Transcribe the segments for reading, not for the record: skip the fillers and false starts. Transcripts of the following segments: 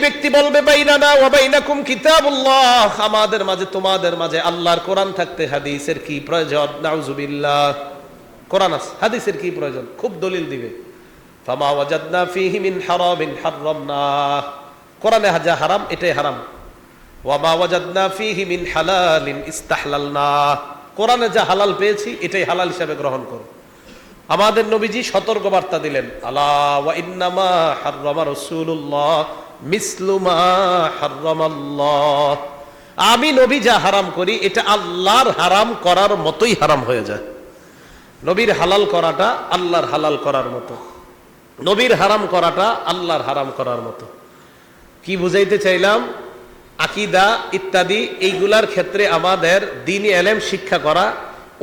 ব্যক্তি বলবে বাইনানা ওয়া বাইনাকুম কিতাবুল্লাহ, আমাদের মাঝে তোমাদের মাঝে আল্লাহর কোরআন থাকতে হাদিসের কি প্রয়োজন? নাউজুবিল্লাহ। কোরআন আছে, হাদিসের কি প্রয়োজন? খুব দলিল দিবে। ফামা ওয়াজাদনা ফীহি মিন হারামিন হারামনা, কোরআনে যা হারাম এটাই হারাম। ওয়া মা ওয়াজাদনা ফীহি মিন হালালিন ইস্তাহলালনা, কোরআনে যা হালাল পেয়েছি এটাই হালাল হিসাবে গ্রহণ করো। আমাদের নবীজি সতর্ক বার্তা দিলেন, আলা ওয়া ইন্নামা হাররামা রাসূলুল্লাহ মিসলু মা হাররামাল্লাহ, আমি নবী যা হারাম করি এটা আল্লাহর হারাম করার মতোই হারাম হয়ে যায়। নবীর হালাল করাটা আল্লাহর হালাল করার মতো, নবীর হারাম করাটা আল্লাহর হারাম করার মতো। কি বুঝাইতে চাইলাম? আকীদা ইত্যাদি এইগুলার ক্ষেত্রে আমাদের দ্বীনি ইলম শিক্ষা করা,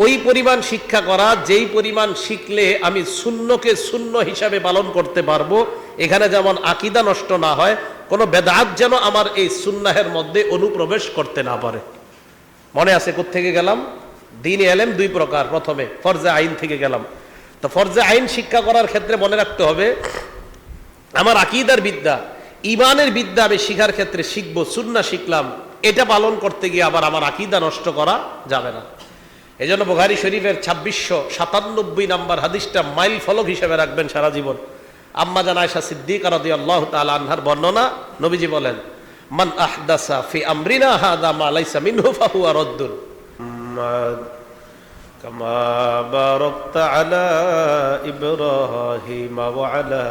ওই পরিমাণ শিক্ষা করা যেই পরিমাণ শিখলে আমি সুন্নকে সুন্ন হিসাবে পালন করতে পারবো। এখানে যেমন আকীদা নষ্ট না হয়, কোনো বেদাত যেন আমার এই সুন্নাহের মধ্যে অনুপ্রবেশ করতে না পারে। মনে আছে কোত্থেকে গেলাম? দ্বীনি ইলম দুই প্রকার। প্রথমে ফরজে আইন থেকে গেলাম। তো ফরজে আইন শিক্ষা করার ক্ষেত্রে মনে রাখতে হবে, আমার আকীদার বিদ্যা, ইমানের বিদ্যা আমি শিখার ক্ষেত্রে শিখবো, সুন্নাহ শিখলাম, এটা পালন করতে গিয়ে আবার আমার আকীদা নষ্ট করা যাবে না। এই জন্য বুখারী শরীফের 2697 নম্বর হাদিসটা মাইল ফলক হিসেবে রাখবেন সারা জীবন। আম্মা জান আয়েশা সিদ্দিকা রাদিয়াল্লাহু তাআলা আনহার বর্ণনা, নবীজি বলেন, মান আহদাসা ফি আমরিনা হাযা মা লাইসা মিনহু ফাহুয়া রাদ্দুন। কামা বারাকতা আলা ইব্রাহিম ওয়া আলা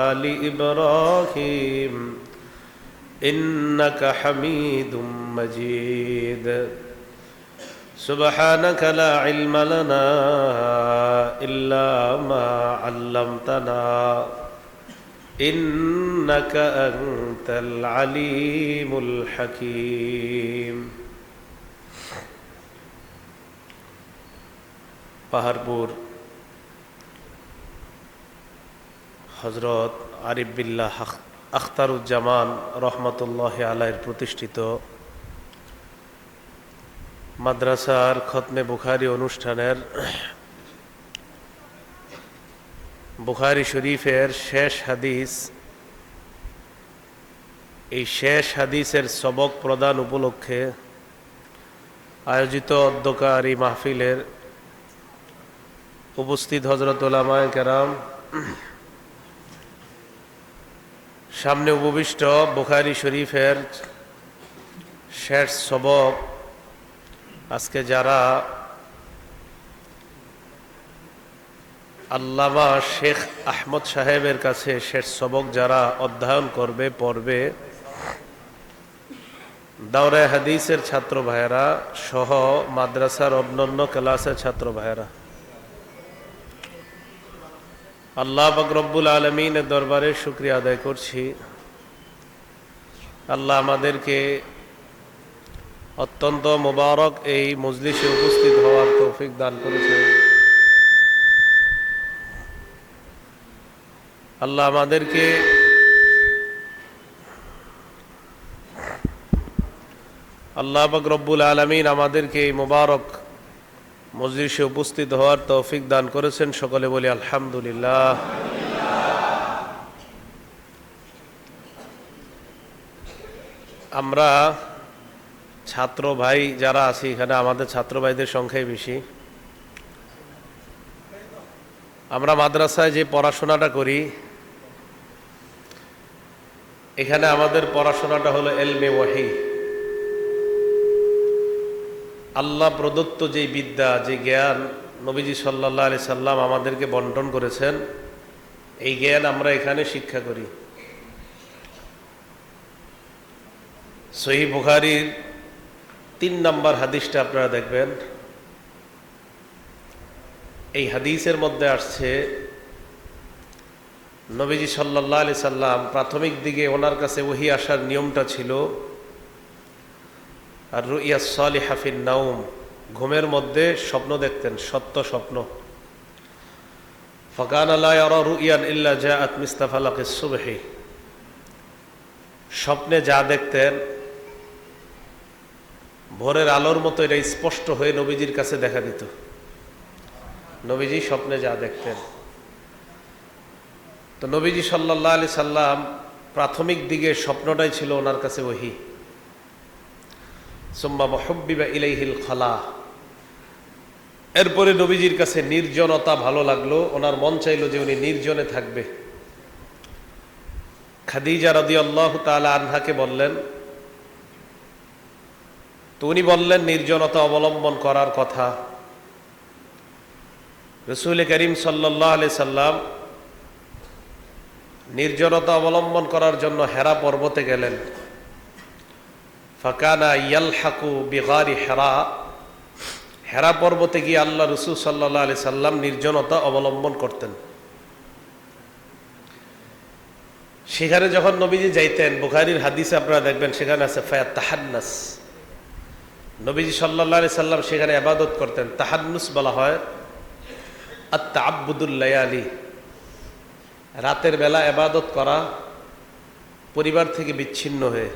আলি ইব্রাহিম ইন্নাকা হামিদুম মাজিদ। سبحانك لا علم لنا إلا ما علمتنا إنك أنت العليم الحكيم। পাহাড়পুর হযরত আরিফ বিল্লাহ আখতারুজ্জামান রহমতুল্লাহি আলাইহির প্রতিষ্ঠিত মাদ্রাসার খতমে বুখারী অনুষ্ঠানের বুখারী শরীফের শেষ হাদিস, এই শেষ হাদিসের সবক প্রদান উপলক্ষে আয়োজিত অধ্যকারী মাহফিলের উপস্থিত হযরত উলামায়ে কেরাম, সামনে উপবিষ্ট বুখারী শরীফের শেষ সবক আজকে যারা আল্লামা শেখ আহমদ সাহেবের কাছে শেষ সবক যারা অধ্যয়ন করবে, পড়বে, দাওরায়ে হাদিসের ছাত্র ভাইয়েরা সহ মাদ্রাসার অন্যান্য ক্লাসের ছাত্র ভাইয়েরা, আল্লাহ পাক রব্বুল আলামিনের দরবারে শুকরিয়া আদায় করছি। আল্লাহ আমাদেরকে অত্যন্ত মুবারক এই মজলিসে উপস্থিত হওয়ার তৌফিক দান করেছেন। আল্লাহ আমাদেরকে আল্লাহ পাক রব্বুল আলামিন আমাদেরকে এই মুবারক মজলিসে উপস্থিত হওয়ার তৌফিক দান করেছেন। সকলে বলি আলহামদুলিল্লাহ। আমরা ছাত্র ভাই যারা আছি এখানে, আমাদের ছাত্র ভাইদের সংখ্যাই বেশি। আমরা মাদ্রাসায় যে পড়াশোনাটা করি, এখানে আমাদের পড়াশোনাটা হলো ইলমে ওয়াহি, আল্লাহ প্রদত্ত যে বিদ্যা, যে জ্ঞান নবীজি সাল্লাল্লাহু আলাইহি সাল্লাম আমাদেরকে বন্টন করেছেন, এই জ্ঞান আমরা এখানে শিক্ষা করি। সহিহ বুখারীর 3 নম্বর হাদিসটা আপনারা দেখবেন। এই হাদিসের মধ্যে আসছে, নবীজি সাল্লাল্লাহু আলাইহি সাল্লাম প্রাথমিক দিকে ওনার কাছে ওহী আসার নিয়মটা ছিল আর রুইয়া সালিহা ফিন নাওম, ঘুমের মধ্যে স্বপ্ন দেখতেন, সত্য স্বপ্ন। ফাকানা লা ইয়ারা রুইয়ান ইল্লা জাআত মিসতাফালাকিস সুবহি, স্বপ্নে যা দেখতেন ভোরের আলোর মতো এটা স্পষ্ট হয়ে নবীজির কাছে দেখা দিত। নবীজি স্বপ্নে যা দেখতেন, তো নবীজি সাল্লাল্লাহু আলাইহি সাল্লাম প্রাথমিক দিকে স্বপ্নটাই ছিল ওনার কাছে ওহী। সুম্মা মুহুব্বিবা ইলাইহিল খালা, এরপরে নবীজির কাছে নির্জনতা ভালো লাগলো, ওনার মন চাইলো যে উনি নির্জনে থাকবে। খাদিজা রাদিয়াল্লাহু তাআলা আনহাকে বললেন, তো উনি বললেন নির্জনতা অবলম্বন করার কথা। রাসূল করিম সাল্লাল্লাহু আলাইহি সাল্লাম নির্জনতা অবলম্বন করার জন্য হেরা পর্বতে গেলেন। ফাকানা ইয়ালহাকু বিগারি হেরা, হেরা পর্বতে গিয়ে আল্লাহ রাসূল সাল্লাল্লাহু আলাইহি সাল্লাম নির্জনতা অবলম্বন করতেন। সেখানে যখন নবীজি যাইতেন, বুখারীর হাদিসে আপনারা দেখবেন সেখানে আছে ফায়াতাহান্নাস, নবীজি সাল্লাল্লাহু আলাইহি সাল্লাম সেখানে ইবাদত করতেন। তাহান্নুস বলা হয় আত-তাআব্বুদুল লায়ালি, রাতের বেলা ইবাদত করা পরিবার থেকে বিচ্ছিন্ন হয়ে।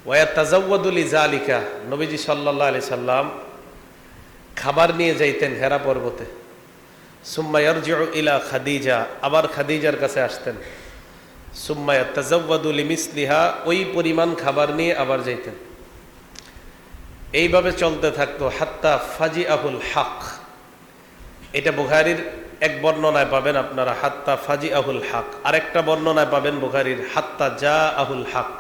ওয়ায়াতাজাওয়াদু লিযালিকা, নবীজি সাল্লাল্লাহু আলাইহি সাল্লাম খাবার নিয়ে যাইতেন হেরা পর্বতে। সুম্মা ইয়ারজিউ ইলা খাদিজা, আবার খাদিজার কাছে আসতেন। সুম্মা ইয়াতাজাওয়াদু লিমিসলিহা, ওই পরিমাণ খাবার নিয়ে আবার যাইতেন। এইভাবে চলতে থাকতো হাত্তা ফাজিআহুল হক। এটা বুখারীর এক বর্ণনায় পাবেন আপনারা হাত্তা ফাজিআহুল হক, আরেকটা বর্ণনায় পাবেন বুখারীর হাত্তা জাআহুল হক।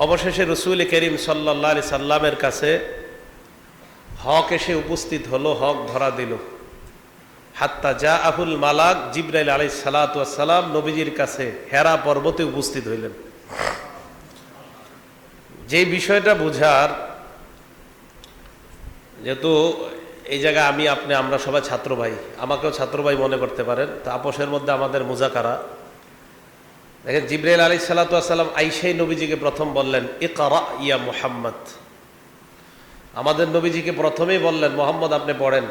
অবশেষে রাসূল করিম সাল্লাল্লাহু আলাইহি সাল্লামের কাছে হক এসে উপস্থিত হলো, হক ধরা দিল। হাত্তা জাআহুল মালাক, জিবরাইল আলাইহিস সালাতু ওয়াস সালাম নবীজির কাছে হেরা পর্বতে উপস্থিত হইলেন। যে বিষয়টা বুঝার, যেহেতু এই জায়গায় আমি আপনি আমরা সবাই ছাত্র ভাই, আমাকেও ছাত্র ভাই মনে করতে পারেন, তো আপোষের মধ্যে আমাদের মুজাকারা। দেখেন জিবরাইল আলাইহিস সালাতু ওয়াস সালাম আইসাই নবীজিকে প্রথম বললেন ইকরা ইয়া মুহাম্মদ, আমাদের নবীজিকে প্রথমেই বললেন মুহাম্মদ আপনি পড়েন।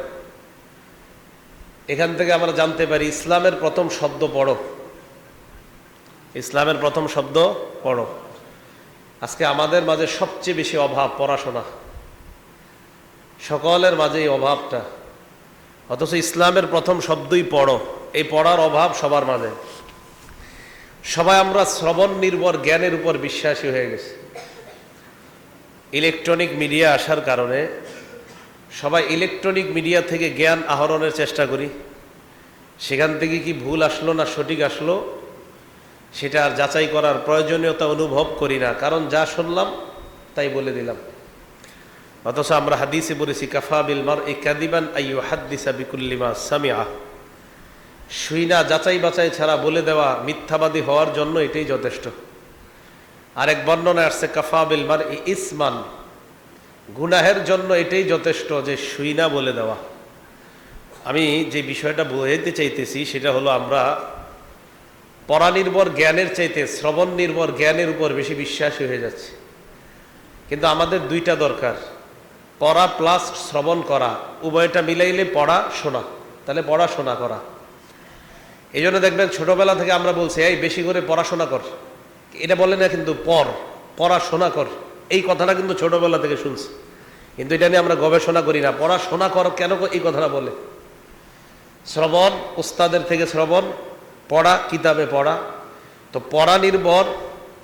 এখান থেকে আমরা জানতে পারি ইসলামের প্রথম শব্দ পড়ো, ইসলামের প্রথম শব্দ পড়ো। আজকে আমাদের মাঝে সবচেয়ে বেশি অভাব পড়াশোনা, সকলের মাঝে এই অভাবটা, অথচ ইসলামের প্রথম শব্দই পড়ো। এই পড়ার অভাব সবার মাঝে। সবাই আমরা শ্রবণ নির্ভর জ্ঞানের উপর বিশ্বাসী হয়ে গেছে। ইলেকট্রনিক মিডিয়া আসার কারণে সবাই ইলেকট্রনিক মিডিয়া থেকে জ্ঞান আহরণের চেষ্টা করি। সেখান থেকে কি ভুল আসলো না সঠিক আসলো সেটা আর যাচাই করার প্রয়োজনীয়তা অনুভব করি না, কারণ যা শুনলাম তাই বলে দিলাম। অথচ আমরা হাদিসে পড়েছি কাফা বিল মারই কাযিবান আইয়ুহাদ্দিসা বিকুল্লি মা সামিআ, শুইনা যাচাই বাছাই ছাড়া বলে দেওয়া মিথ্যাবাদী হওয়ার জন্য এটাই যথেষ্ট। আরেক বর্ণনায় আসছে কাফা বিল মারই ইসমান, গুনাহের জন্য এটাই যথেষ্ট যে শুইনা বলে দেওয়া। আমি যে বিষয়টা বোঝাইতে চাইতেছি সেটা হলো আমরা পড়া নির্ভর জ্ঞানের চাইতে শ্রবণ নির্ভর জ্ঞানের উপর বেশি বিশ্বাসী হয়ে যাচ্ছে। কিন্তু আমাদের দুইটা দরকার, পড়া প্লাস শ্রবণ করা, উভয়টা মিলাইলে পড়া শোনা, তাহলে পড়াশোনা করা। এই জন্য দেখবেন ছোটবেলা থেকে আমরা বলছি এই বেশি করে পড়াশোনা কর, এটা বলে না কিন্তু পড়াশোনা কর, এই কথাটা কিন্তু ছোটবেলা থেকে শুনছি। কিন্তু এটা নিয়ে আমরা গবেষণা করি না, পড়াশোনা কর কেন এই কথাটা বলে। শ্রবণ উস্তাদের থেকে শ্রবণ, পড়া কিতাবে পড়া। তো পড়া নির্ভর,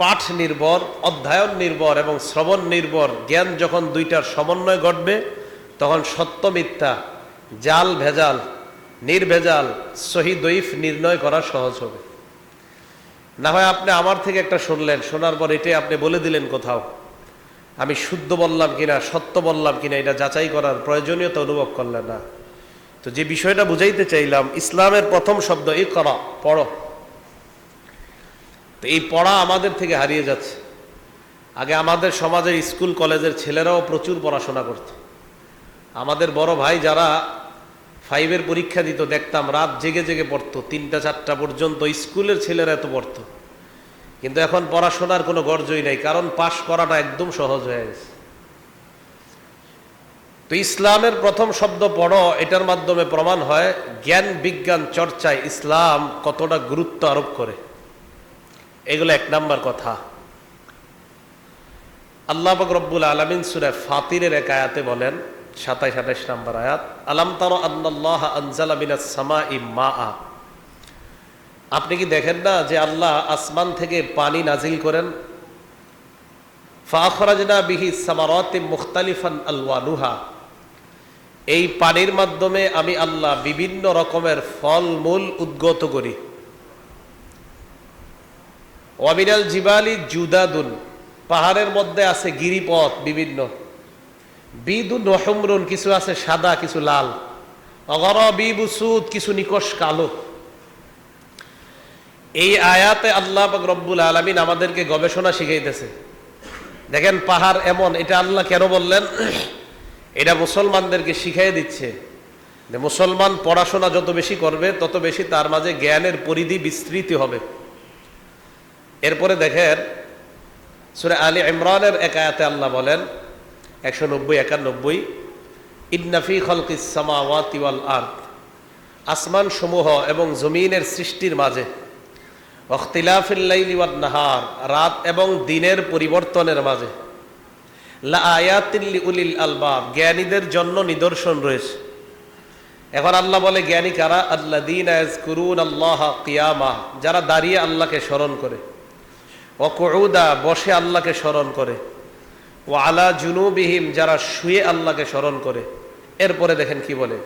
পাঠ নির্ভর, অধ্যয়ন নির্ভর এবং শ্রবণ নির্ভর জ্ঞান যখন দুইটার সমন্বয় ঘটবে তখন সত্য মিথ্যা, জাল ভেজাল, নির্ভেজাল, সহি দইফ নির্ণয় করা সহজ হবে। না হয় আপনি আমার থেকে একটা শুনলেন, শোনার পর এটাই আপনি বলে দিলেন কোথাও, আমি শুদ্ধ বললাম কিনা সত্য বললাম কিনা এটা যাচাই করার প্রয়োজনীয়তা অনুভব করলেন না। তো যে বিষয়টা বুঝাইতে চাইলাম, ইসলামের প্রথম শব্দ ইকরা, পড়ো। তো এই পড়া আমাদের থেকে হারিয়ে যাচ্ছে। আগে আমাদের সমাজের স্কুল কলেজের ছেলেরাও প্রচুর পড়াশোনা করত। আমাদের বড় ভাই যারা 5-এর পরীক্ষা দিত দেখতাম রাত জেগে জেগে পড়তো, 3টা-4টা পর্যন্ত স্কুলের ছেলেরা এত পড়তো। কিন্তু এখন পড়াশোনার কোনো গর্জই নাই, কারণ পাশ করাটা একদম সহজ হয়ে গেছে। তো ইসলামের প্রথম শব্দ পড়ো, এটার মাধ্যমে প্রমাণ হয় জ্ঞান বিজ্ঞান চর্চায় ইসলাম কতটা গুরুত্ব আরোপ করে। এগুলো এক নাম্বার কথা। আল্লাহ পাক রব্বুল আলামিন সূরা ফাতিরের এক আয়াতে বলেন, 27-28 নম্বর আয়াত, আলাম তারা আন্নাল্লাহা আনজালা মিনাস সামাই মাআ, আপনি কি দেখেন না যে আল্লাহ আসমান থেকে পানি নাজিল করেন? ফাখরাজনা বিহি সামারাতিম মুখতালিফান আলওয়ানুহা, এই পানির মাধ্যমে আমি আল্লাহ বিভিন্ন রকমের ফল মূল উদ্গত করি। ওয়ামিনাল জিবালি জুদাদুন, পাহাড়ের মধ্যে আছে গিরিপথ বিভিন্ন, বিদুন ওয়াহুমরুন, কিছু আছে সাদা কিছু লাল, গরাবিবু সুদ, কিছু নিকশ কালো। এই আয়াতে আল্লাহ পাক রব্বুল আলামিন আমাদেরকে গবেষণা শিখাইতেছে। দেখেন পাহাড় এমন, এটা আল্লাহ কেন বললেন? এটা মুসলমানদেরকে শিখাই দিচ্ছে যে মুসলমান পড়াশোনা যত বেশি করবে তত বেশি তার মাঝে জ্ঞানের পরিধি বিস্তৃত হবে। এরপরে দেখেন সূরা আলী ইমরানের এক আয়াতে আল্লাহ বলেন 190-91, ইন্না ফী খালকিস সামাওয়াতি ওয়াল আরদ, আসমান সমূহ এবং জমিনের সৃষ্টির মাঝে, ওয়াখতিলাফিল লাইলি ওয়ান নাহার, রাত এবং দিনের পরিবর্তনের মাঝে, লা আয়াতিন লিউলিল আলবাব, জ্ঞানীদের জন্য নিদর্শন রয়েছে। এখন আল্লাহ বলে জ্ঞানী কারা? আল্লাযীনা ইয়াযকুরুনাল্লাহা কিয়ামা, যারা দাঁড়িয়ে আল্লাহকে স্মরণ করে, ওয়া কুউদা, বসে আল্লাহকে স্মরণ করে, ওয়া আলা জুনুবিহিম, যারা শুয়ে আল্লাহকে স্মরণ করে। এরপরে দেখেন কি বলে,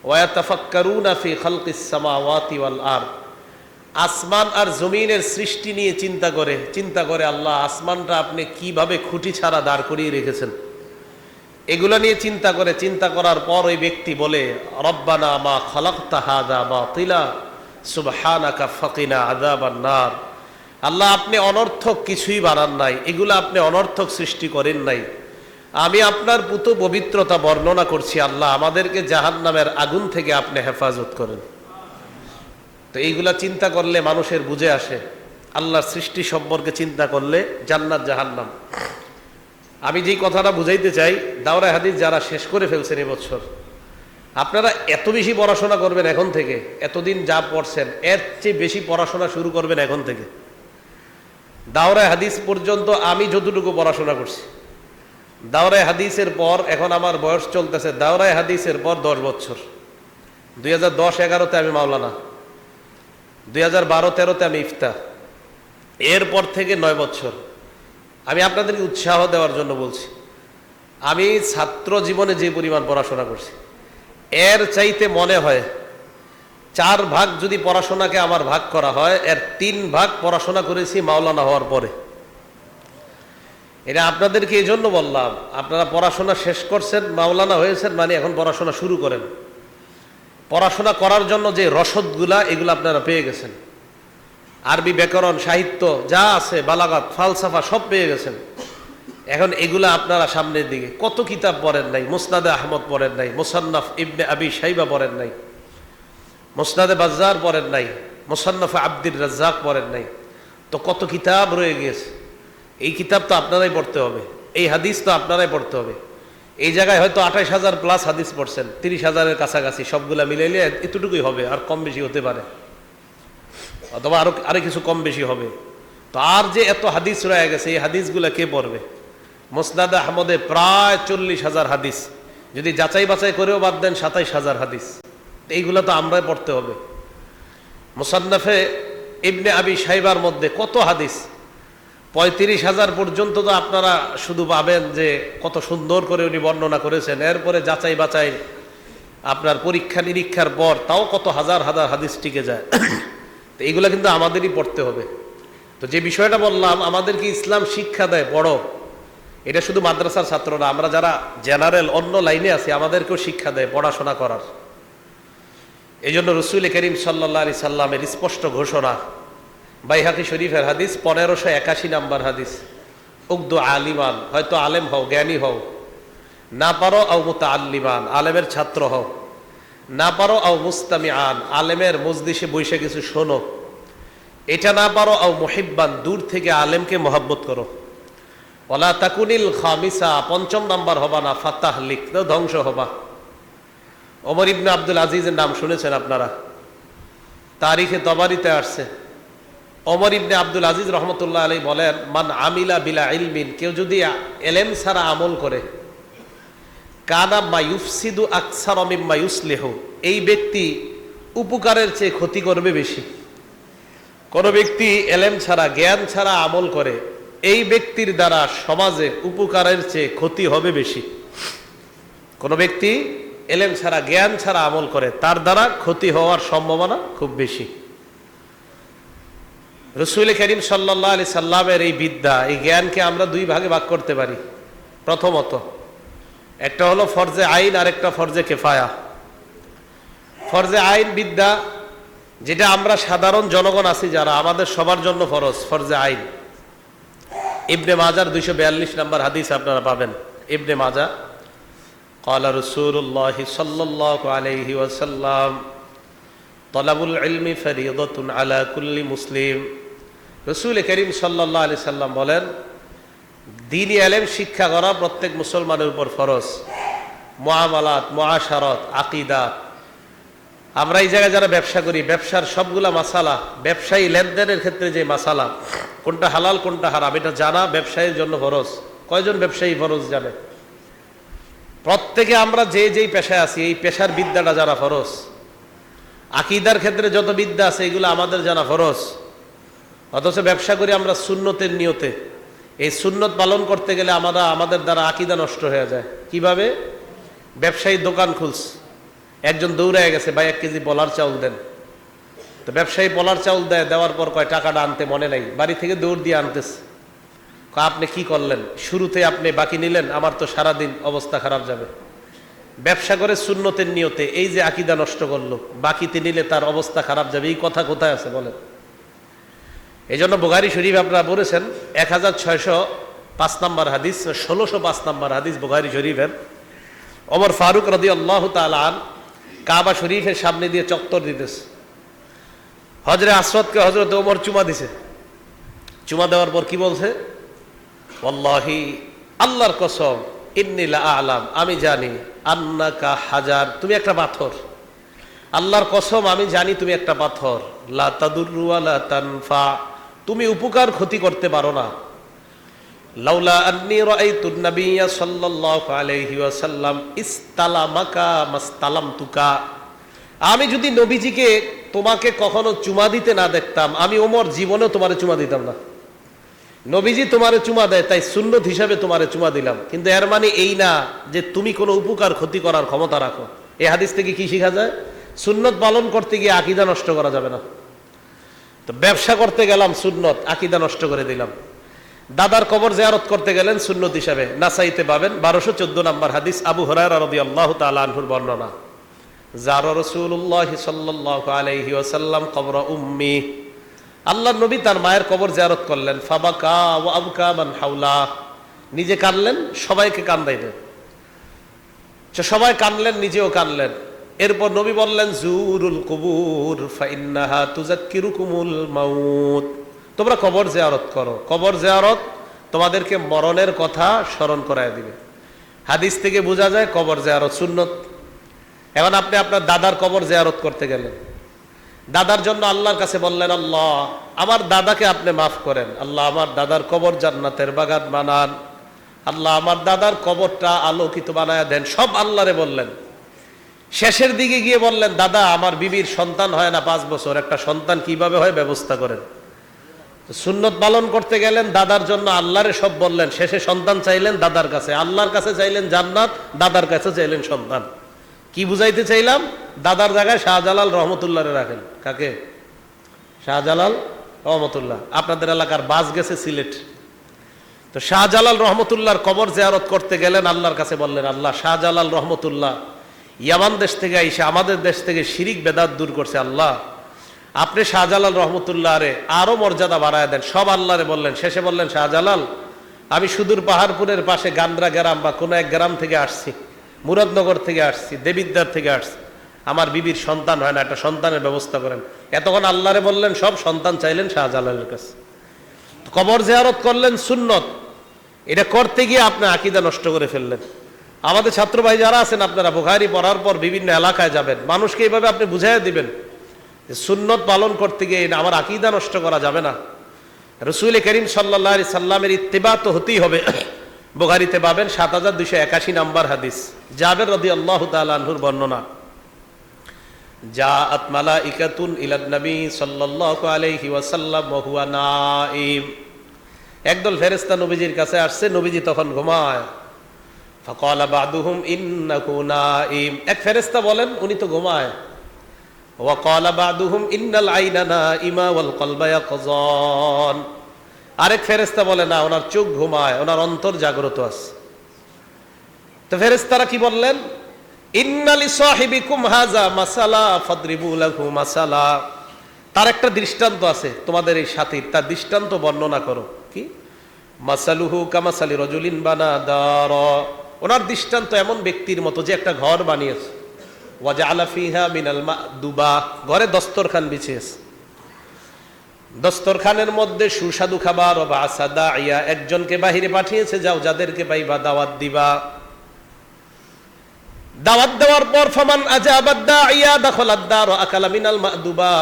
ওয়া ইয়াতাফাক্কারুনা ফী খালকিস সামাওয়াতি ওয়াল আরদ, আসমান আর জমিনের সৃষ্টি নিয়ে চিন্তা করে আল্লাহ আসমানটা আপনি কিভাবে খুঁটি ছাড়া দাঁড় করিয়ে রেখেছেন, এগুলো নিয়ে চিন্তা করার পর ওই ব্যক্তি বলে রব্বানা মা খালাকতা হাযা বাতিলা সুবহানাকা ফাকিনা আযাবান নার, আল্লাহ আপনি অনর্থক কিছুই বানান নাই, এগুলো আপনি অনর্থক সৃষ্টি করেন নাই, আমি আপনার পুত পবিত্রতা বর্ণনা করছি, আল্লাহ আমাদেরকে জাহান্নামের আগুন থেকে আপনি হেফাজত করেন। তো এইগুলা চিন্তা করলে মানুষের বুঝে আসে আল্লাহর সৃষ্টি সম্পর্কে চিন্তা করলে জান্নাত জাহান্নাম। আমি যেই কথাটা বুঝাইতে চাই, দাওরায়ে হাদিস যারা শেষ করে ফেলছেন এবছর, আপনারা এত বেশি পড়াশোনা করবেন এখন থেকে, এতদিন যা পড়ছেন এর চেয়ে বেশি পড়াশোনা শুরু করবেন এখন থেকে। দাওরায়ে হাদিস পর্যন্ত আমি যতটুকু পড়াশোনা করছি, দাওরায়ে হাদিসের পর এখন আমার বয়স চলতেছে দাওরায়ে হাদিসের পর 10 বছর। 2010-11-তে আমি মাওলানা, 2012-13-তে আমি ইফতা, এরপর থেকে 9 বছর। আমি আপনাদেরকে উৎসাহ দেওয়ার জন্য বলছি, আমি ছাত্র জীবনে যে পরিমাণ পড়াশোনা করছি এর চাইতে মনে হয় 4 ভাগ যদি পড়াশোনাকে আমার ভাগ করা হয়, এর 3 ভাগ পড়াশোনা করেছি মাওলানা হওয়ার পরে। এটা আপনাদেরকে এই জন্য বললাম, আপনারা পড়াশোনা শেষ করছেন, মাওলানা হয়েছেন, মানে এখন পড়াশোনা শুরু করেন। পড়াশোনা করার জন্য যে রসদগুলা এগুলো আপনারা পেয়ে গেছেন, আরবি ব্যাকরণ সাহিত্য যা আছে, বালাগাত ফালসাফা সব পেয়ে গেছেন। এখন এগুলা আপনারা সামনের দিকে, কত কিতাব পড়েন নাই, মুসনাদে আহমদ পড়েন নাই, মুসান্নাফ ইবনে আবি শাইবা পড়েন নাই, মুসনাদে বাজ্জার পড়েন নাই, মুসান্নাফে আব্দুর রাজ্জাক পড়েন নাই, তো কত কিতাব রয়ে গিয়েছে। এই কিতাব তো আপনারাই পড়তে হবে, এই হাদিস তো আপনারাই পড়তে হবে। এই জায়গায় হয়তো 28,000 প্লাস হাদিস পড়ছেন, 30,000-এর কাছাকাছি, সবগুলা মিলাইলে এতটুকুই হবে, আর কম বেশি হতে পারে, অথবা আরো কিছু কম বেশি হবে। তো আর যে এত হাদিস রয়ে গেছে, এই হাদিসগুলা কে পড়বে? মুসনাদে আহমদে প্রায় 40,000 হাদিস, যদি যাচাই বাছাই করেও বাদ দেন 27,000 হাদিস, এইগুলা তো আমরাই পড়তে হবে। মুসান্নাফে ইবনে আবি শাইবার মধ্যে কত হাদিস, 35,000 পর্যন্ত তো আপনারা শুধু পাবেন যে কত সুন্দর করে উনি বর্ণনা করেছেন। এরপরে যাচাই বাছাই আপনার পরীক্ষা নিরীক্ষার পর তাও কত হাজার হাজার হাদিস টিকে যায়। তো এইগুলা কিন্তু আমাদেরই পড়তে হবে। তো যে বিষয়টা বললাম, আমাদেরকে ইসলাম শিক্ষা দেয় পড়ো, এটা শুধু মাদ্রাসার ছাত্ররা, আমরা যারা জেনারেল অন্য লাইনে আছি আমাদেরকেও শিক্ষা দেয় পড়াশোনা করার। এই জন্য রসুল করিম সাল্লাল্লাহু আলাইহি সাল্লামের স্পষ্ট ঘোষণা, বাইহাকি শরীফের হাদিস 1581 নাম্বার হাদিস, উগদু আলিমান, হয়তো আলেম হও, জ্ঞানী হও, না পারো আও মুতাআল্লিমান, আলেমের ছাত্র হও, না পারো আও মুস্তামিআন, আলেমের মজলিসে বসে কিছু শোনো, এটা না পারো আও মুহিব্বান, দূর থেকে আলেমকে মহব্বত করো, ওয়ালা তাকুনিল খামিসা, 5ম নাম্বার হবা না, ফাতাহ লিখ, ধ্বংস হবা। ওমর ইবনে আব্দুল আজিজের নাম শুনেছেন আপনারা, তারিখে তবারিতে আসছে। ওমর ইবনে আব্দুল আজিজ রহমতুল্লাহ আলাইহি বলেন, মান আমিলা বিলা ইলমিন, কেউ যদি এলেম ছাড়া আমল করে, কানা মা ইউফসিদু আকসার মিম্মা ইউসলিহু, এই ব্যক্তি উপকারের চেয়ে ক্ষতি করবে বেশি। কোন ব্যক্তি এলেম ছাড়া, জ্ঞান ছাড়া আমল করে, এই ব্যক্তির দ্বারা সমাজে উপকারের চেয়ে ক্ষতি হবে বেশি। কোন ব্যক্তি এলেম ছাড়া, জ্ঞান ছাড়া আমল করে, তার দ্বারা ক্ষতি হওয়ার সম্ভাবনা খুব বেশি। রাসূল করিম সাল্লাল্লাহু আলাইহি সাল্লামের এই বিদ্যা, এই জ্ঞানকে আমরা দুই ভাগে ভাগ করতে পারি। প্রথমত, একটা হলো ফরজে আইন, আর একটা ফরজে কিফায়া। ফরজে আইন বিদ্যা, যেটা আমরা সাধারণ জনগণ আছি যারা, আমাদের সবার জন্য ফরজ, ফরজে আইন। ইবনে মাজার 242 নম্বর হাদিস আপনারা পাবেন। ইবনে মাজা, ক্বালা রাসূলুল্লাহ সাল্লাল্লাহু আলাইহি ওয়াসাল্লাম, তলাবুল ইলমি ফরিয়দাতুন আলা কুল্লি মুসলিম। রাসূল করিম সাল্লাল্লাহু আলাইহি সাল্লাম বলেন, দ্বীনি ইলম শিক্ষা করা প্রত্যেক মুসলমানের উপর ফরজ। মুআমালাত, মুআশারাত, আকীদা, আমরা এই জায়গায় যারা ব্যবসা করি, ব্যবসার সবগুলা মাসালা, ব্যবসায়ী লেনদেনের ক্ষেত্রে যে মাসালা, কোনটা হালাল কোনটা হারাম, এটা জানা ব্যবসায়ীর জন্য ফরজ। কয়জন ব্যবসায়ী ফরজ জানে? প্রত্যেকে আমরা যে যেই পেশায় আছি, এই পেশার বিদ্যাটা জানা ফরজ। আকীদার ক্ষেত্রে যত বিদ্যা আছে এগুলো আমাদের জানা ফরজ। অথচ ব্যবসা করি আমরা সুন্নতের নিয়তে। এই সুন্নত পালন করতে গেলে আমাদের দ্বারা আকীদা নষ্ট হয়ে যায়। কিভাবে? ব্যবসায়ী দোকান খুলছে, একজন দৌড়ায় গেছে, ভাই 1 কেজি পোলার চাউল দেন। তো ব্যবসায়ী পোলার চাউল দেয়, দেওয়ার পর কয় টাকাটা আনতে মনে নাই, বাড়ি থেকে দৌড় দিয়ে আনতেছে। আপনি কি করলেন? শুরুতে আপনি বাকি নিলেন, আমার তো সারাদিন অবস্থা খারাপ যাবে। ব্যবসা করে সুন্নতের নিয়তে এই যে আকীদা নষ্ট করলো, বাকিতে নিলে তার অবস্থা খারাপ যাবে, এই কথা কোথায় আছে বলেন? এই জন্য বুখারী শরীফ আপনারা পড়েছেন, 1605 নম্বর হাদিস, 1605 নম্বর হাদিস বুখারী শরীফের। ওমর ফারুক রাদিয়াল্লাহু তাআলা আন কাবা শরীফের সামনে দিয়ে চত্বর দিতেছে। হজরে আসওয়াদকে হযরত ওমর চুমা দিছে। চুমা দেওয়ার পর কি বলছে? ওয়াল্লাহি, আল্লাহর কসম, ইন্নী লা আ'লাম, আমি জানি, আন্নাকা হাজার, তুমি একটা পাথর। আল্লাহর কসম, আমি জানি তুমি একটা পাথর। লা তাদুররু ওয়া লা তানফা, তুমি উপকার ক্ষতি করতে পারো না। লাউলা আন্নী রাআইতুন নাবিয়্যা সাল্লাল্লাহু আলাইহি ওয়াসাল্লাম ইসতালামাকা মাসতালামতুকা, আমি যদি নবীজিকে তোমাকে কখনো চুমা দিতে না দেখতাম, আমি ওমর জীবনেও তোমারে চুমা দিতাম না। নবীজি তোমারে চুমা দেয়, তাই সুন্নত হিসাবে তোমারে চুমা দিলাম। কিন্তু এর মানে এই না যে তুমি কোনো উপকার ক্ষতি করার ক্ষমতা রাখো। এই হাদিস থেকে কি শেখা যায়? সুন্নত পালন করতে গিয়ে আকীদা নষ্ট করা যাবে না। তো ব্যবসা করতে গেলাম সুন্নত, আকীদা নষ্ট করে দিলাম। দাদার কবর জিয়ারত করতে গেলেন সুন্নত হিসাবে, নাসাইতে পাবেন 1214 নম্বর হাদিস, আবু হুরায়রা রাদিয়াল্লাহু তাআলা আনহুর বর্ণনা। যারা রাসূলুল্লাহ সাল্লাল্লাহু আলাইহি ওয়াসাল্লাম কবর উম্মি, আল্লাহর নবী তার মায়ের কবর জিয়ারত করলেন। ফাবাকা ওয়া আবকা মান হাওলা, নিজে কাঁদলেন, সবাইকে কান্দাইলেন। সবাই কাঁদলেন, নিজেও কাঁদলেন। এরপর নবী বললেন, জুরুল কুবুর ফাইন্নাহা তুযাক্কিরুকুমুল মাউত, তোমরা কবর জিয়ারত করো, কবর জিয়ারত তোমাদেরকে মরণের কথা স্মরণ করায় দিবে। হাদিস থেকে বোঝা যায় কবর জিয়ারত সুন্নত। এখন আপনি আপনার দাদার কবর জিয়ারত করতে গেলেন, দাদার জন্য আল্লাহর কাছে বললেন, আল্লাহ আমার দাদাকে আপনি মাফ করেন, আল্লাহ আমার দাদার কবর জান্নাতের বাগান বানান, আল্লাহ আমার দাদার কবরটা আলোকিত বানায় দেন, সব আল্লাহরে বললেন। শেষের দিকে গিয়ে বললেন, দাদা আমার বিবির সন্তান হয় না 5 বছর, একটা সন্তান কিভাবে হয় ব্যবস্থা করেন। সুন্নত পালন করতে গেলেন, দাদার জন্য আল্লাহরে সব বললেন, শেষে সন্তান চাইলেন দাদার কাছে, আল্লাহর কাছে চাইলেন জান্নাত, দাদার কাছে চাইলেন সন্তান। কি বুঝাইতে চাইলাম? দাদার জায়গায় শাহজালাল রহমতুল্লাহরে রাখেন। কাকে? শাহজালাল রহমতুল্লাহ। আপনাদের এলাকার বাস গেছে সিলেট, তো শাহজালাল রহমতুল্লাহর কবর জিয়ারত করতে গেলেন, আল্লাহর কাছে বললেন, আল্লাহ শাহজালাল রহমতুল্লাহ ইয়ামান দেশ থেকে আইসা আমাদের দেশ থেকে শিরিক বেদাত দূর করছে, আল্লাহ আপনি শাহজালাল রহমতুল্লাহ রে আরো মর্যাদা বাড়ায় দেন। সব আল্লাহরে বললেন, শেষে বললেন, শাহজালাল আমি সুদূর পাহাড়পুরের পাশে গান্দ্রা গ্রাম বা কোনো এক গ্রাম থেকে আসছি, মুরাদনগর থেকে আসছি, দেবিদ্দার থেকে আসছি, আমার বিবির সন্তান হয় না, একটা সন্তানের ব্যবস্থা করেন। এতক্ষণ আল্লাহরে বললেন সব, সন্তান চাইলেন শাহজালালের কাছে। কবর জিয়ারত করলেন সুন্নত, এটা করতে গিয়ে আপনি আকীদা নষ্ট করে ফেললেন। আমাদের ছাত্র ভাই যারা আছেন, আপনারা বুখারী পড়ার পর বিভিন্ন এলাকায় যাবেন, মানুষকে এইভাবে আপনি বুঝাইয়া দিবেন যে সুন্নত পালন করতে গিয়ে আমার আকীদা নষ্ট করা যাবে না। রাসূল করিম সাল্লাল্লাহু আলাইহি সাল্লামের ইত্তিবা তো হতেই হবে। বুখারীতে পাবেন 7281 নম্বর হাদিস, জাবের রাদিয়াল্লাহু তাআলা আনহুর বর্ণনা। জাআত মালাইকাতুন ইলান নবী সাল্লাল্লাহু আলাইহি ওয়াসাল্লাম ওয়া হুয়া নাঈম। একদল ফেরেশতা নবীজির কাছে আসছে, নবীজি তখন ঘুমায়। ফাকালা বাদুহুম ইন্নাহু নাঈম, এক ফেরেশতা বলেন উনি তো ঘুমায়। ওয়া ক্বালা বাদুহুম ইন্নাল আইনা নাঈমা ওয়াল কলবা ইয়াকযান, আরেক ফেরেশতা বলে না, ওনার চোখ ঘুমায়, ওনার অন্তর জাগ্রত আছে। তো ফেরেশতারা কি বললেন? ইন্না লিসাহিবিকুম হাযা মাসালা ফাদরিবু লাহু মাসালা, তার একটা দৃষ্টান্ত আছে তোমাদের এই সাথীর, তার দৃষ্টান্ত বর্ণনা করো। কি? মাসালুহু কামাসালি রাজুলিন বানা দারা, ওনার দৃষ্টান্ত এমন ব্যক্তির মতো যে একটা ঘর বানিয়েছে। ওয়া জাআলা ফিহা মিনাল মা'দুবা, ঘরে দস্তরখান বিছিয়েছে, দস্তরখানের মধ্যে সুস্বাদু খাবার। ও বা'সা দাইয়া, একজনকে বাহিরে পাঠিয়েছে, যাও যাদেরকে পাইবা দাওয়াত দিবা। দাওয়াত দেওয়ার পর ফামান আজাবাদ দাইয়া দাখালাদ দার ওয়া আকালা মিনাল মা'দুবা,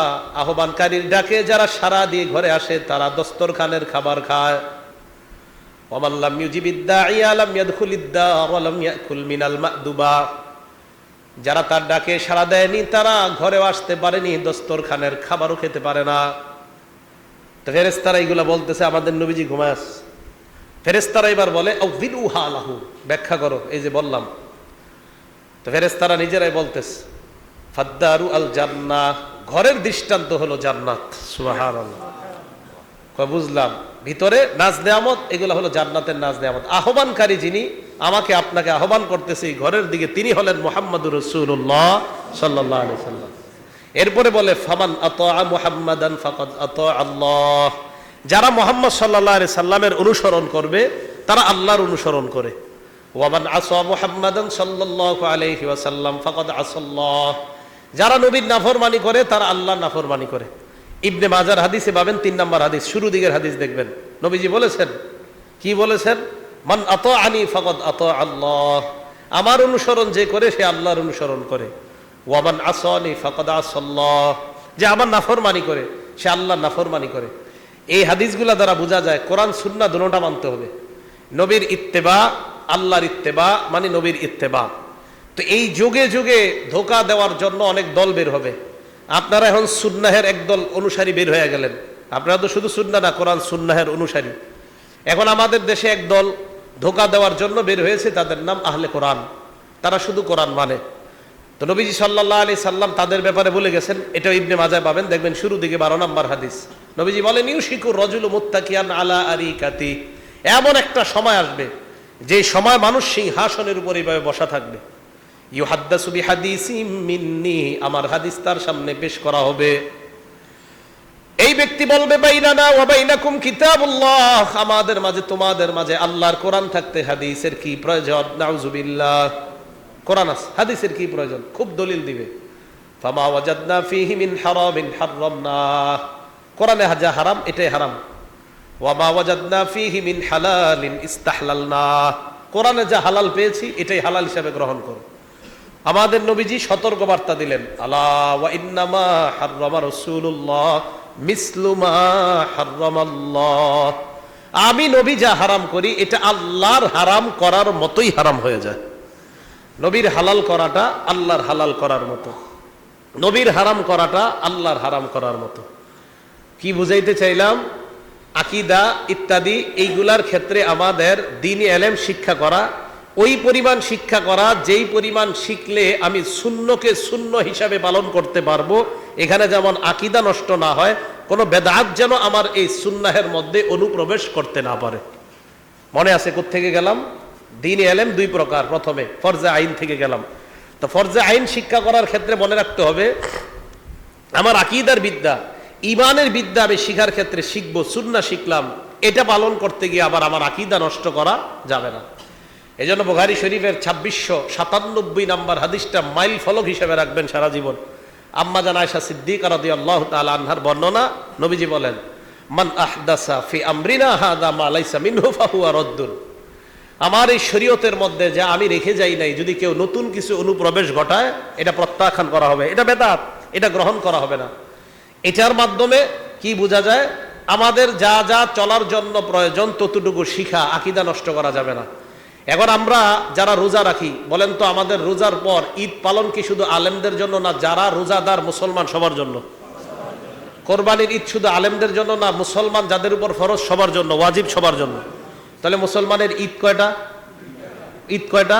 আহ্বানকারীর ডাকে যারা সাড়া দিয়ে ঘরে আসে তারা দস্তরখানের খাবার খায়। ওয়া মান লাম ইউজিবিদ দাইয়া লাম ইয়াদখুলিদ দার ওয়া লাম ইয়াকুল মিনাল মা'দুবা, যারা তার ডাকে সাড়া দেয়নি তারা ঘরেও আসতে পারেনি, দস্তরখানের খাবারও খেতে পারে না। তো ফেরেশতারা এইগুলা বলতেছে, আমাদের নবীজি ঘুমায় আছে। ফেরেশতারা এবার বলে আউযিলুহা লাহু, ব্যাখ্যা করো এই যে বললাম। তো ফেরেশতারা নিজেরাই বলতেছে ফাদ্দারু আল জান্নাহ, ঘরের দৃষ্টান্ত হলো জান্নাত। সুবহানাল্লাহ। কয় বুঝলাম, ভিতরে নাজ নেয়ামত, এগুলো হলো জান্নাতের নাজ নেয়ামত। আহ্বানকারী যিনি আমাকে আপনাকে আহ্বান করতেছে এই ঘরের দিকে, তিনি হলেন মুহাম্মদুর রাসূলুল্লাহ সাল্লাল্লাহু আলাইহি ওয়াসাল্লাম। এরপরে বলে ফামান আতাআ মুহাম্মাদান ফাকাদ আতাআ আল্লাহ, যারা মুহাম্মদ সাল্লাল্লাহু আলাইহি সাল্লামের অনুসরণ করবে তারা আল্লাহর অনুসরণ করে। ওয়া মান আসা মুহাম্মাদান সাল্লাল্লাহু আলাইহি ওয়াসাল্লাম ফাকাদ আসাল্লাহ, যারা নবীর নাফরমানি করে তারা আল্লাহর নাফরমানি করে। ইবনে মাজার হাদিসে পাবেন 3 নম্বর হাদিস, শুরু দিকের হাদিস দেখবেন। নবীজি বলেছেন, কি বলেছেন? মান আতাআনি ফাকাদ আতাআ আল্লাহ, আমার অনুসরণ যে করে সে আল্লাহর অনুসরণ করে। ওয়া মান আসানি ফাকাদ আসাল্লাহ, যে আমার নাফরমানি করে সে আল্লাহর নাফরমানি করে। এই হাদিসগুলা দ্বারা বোঝা যায় কোরআন সুন্নাহ দুটোটা মানতে হবে। নবীর ইত্তেবা, আল্লাহর ইত্তেবা মানে নবীর ইত্তেবা। তো এই যুগে যুগে ধোঁকা দেওয়ার জন্য অনেক দল বের হবে। আপনারা এখন সুন্নাহের একদল অনুসারী বের হয়ে গেলেন। আপনারা তো শুধু সুন্নাহ না, কোরআন সুন্নাহের অনুসারী। এখন আমাদের দেশে এক দল ধোঁকা দেওয়ার জন্য বের হয়েছে, তাদের নাম আহলে কোরআন। তারা শুধু কোরআন মানে। তো নবীজি সাল্লাল্লাহু আলাইহি সাল্লাম তাদের ব্যাপারে বলে গেছেন, এটা ইবনে মাজাহ পাবেন, দেখবেন শুরু দিকে 12 নম্বর হাদিস। নবীজি বলেন ইউশিকুর রাজুলু মুত্তাকিয়ান আলা আরিকাতি, এমন একটা সময় আসবে যে সময় মানুষ সিংহাসনের উপর এইভাবে বসা থাকবে। ইউহাদ্দাসু বিহাদিসিম মিন্নি, আমার হাদিস তার সামনে পেশ করা হবে। এই ব্যক্তি বলবে বাইনানা ওয়া বাইনাকুম কিতাবুল্লাহ, আমাদের মাঝে তোমাদের মাঝে আল্লাহর কোরআন থাকতে হাদিসের কি প্রয়োজন? নাউজুবিল্লাহ। কোরআন আছে, হাদিসের কি প্রয়োজন? খুব দলিল দিবে। ফামা ওয়াজাদনা ফীহি মিন হারামিন হারামনা, কোরআনে যা হারাম এটাই হারাম। ওয়া মা ওয়াজাদনা ফীহি মিন হালালিন ইস্তাহলালনা, কোরআনে যা হালাল পেয়েছি এটাই হালাল হিসাবে গ্রহণ করো। আমাদের নবীজি সতর্ক বার্তা দিলেন, আলা ওয়া ইন্নামা হাররামা রাসূলুল্লাহ মিসলু মা হাররামাল্লাহ, আমি নবী যা হারাম করি এটা আল্লাহর হারাম করার মতোই হারাম হয়ে যায়। নবীর হালাল করাটা আল্লাহর হালাল করার মতো, নবীর হারাম করাটা আল্লাহর হারাম করার মতো। কি বুঝাইতে চাইলাম? আকীদা ইত্যাদি এইগুলার ক্ষেত্রে আমাদের দ্বীনি ইলম শিক্ষা করা, ওই পরিমাণ শিক্ষা করা যেই পরিমাণ শিখলে আমি সুন্নকে সুন্ন হিসাবে পালন করতে পারবো। এখানে যেমন আকীদা নষ্ট না হয়, কোনো বেদাত যেন আমার এই সুন্নাহের মধ্যে অনুপ্রবেশ করতে না পারে। মনে আছে কোত্থেকে গেলাম? দ্বীনি ইলম 2 প্রকার। প্রথমে ফরজে আইন থেকে গেলাম। তো ফরজে আইন শিক্ষা করার ক্ষেত্রে মনে রাখতে হবে, আমার আকীদার বিদ্যা, ইমানের বিদ্যা আমি শিখার ক্ষেত্রে শিখবো, সুন্নাহ শিখলাম, এটা পালন করতে গিয়ে আবার আমার আকীদা নষ্ট করা যাবে না। এজন্য বুখারী শরীফের 2697 নম্বর হাদিসটা মাইল ফলক হিসেবে রাখবেন সারা জীবন। আম্মা জান আয়েশা সিদ্দিকা রাদিয়াল্লাহু তাআলা আনহার বর্ণনা, নবীজি বলেন, মান আহদাসা ফি আমরিনা হাযা মা লাইসা মিনহু ফাহুয়া রাদ্দুন, আমার এই শরীয়তের মধ্যে যা আমি রেখে যাই নাই, যদি কেউ নতুন কিছু অনুপ্রবেশ ঘটায় এটা প্রত্যাখ্যান করা হবে, এটা বেদাত, এটা গ্রহণ করা হবে না। এটার মাধ্যমে কি বোঝা যায়? আমাদের যা যা চলার জন্য প্রয়োজন ততটুকু শিখা, আকীদা নষ্ট করা যাবে না। এখন আমরা যারা রোজা রাখি, বলেন তো আমাদের রোজার পর ঈদ পালন কি শুধু আলেমদের জন্য না যারা রোজাদার মুসলমান সবার জন্য? কোরবানির ঈদ শুধু আলেমদের জন্য না মুসলমান যাদের উপর ফরজ সবার জন্য, ওয়াজিব সবার জন্য? তাহলে মুসলমানের ঈদ কয়টা? ঈদ কয়টা?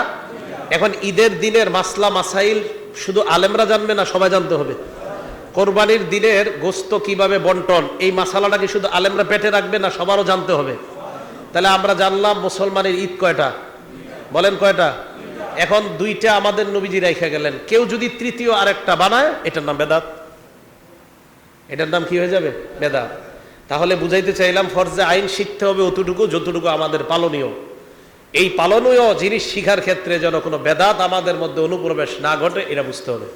এখন ঈদের দিনের মাসলা মাসাইল শুধু আলেমরা জানবে না সবাই জানতে হবে? কোরবানির দিনের গোস্ত কিভাবে বন্টন, এই মাসালাটা কি শুধু আলেমরা পেটে রাখবে না সবারও জানতে হবে? তাহলে আমরা জানলাম মুসলমানের ঈদ কয়টা, বলেন কয়টা? এখন দুইটা আমাদের নবীজি রেখে গেলেন, কেউ যদি তৃতীয় আরেকটা বানায় এটার নাম বেদাত। এটার নাম কি হয়ে যাবে? বেদাত। তাহলে বুঝাইতে চাইলাম ফরজে আইন শিখতে হবে অতটুকু যতটুকু আমাদের পালনীয়। এই পালনীয় জিনিস শিখার ক্ষেত্রে যেন কোনো বেদাত আমাদের মধ্যে অনুপ্রবেশ না ঘটে এটা বুঝতে হবে।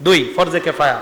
2 ফরজে কিফায়া।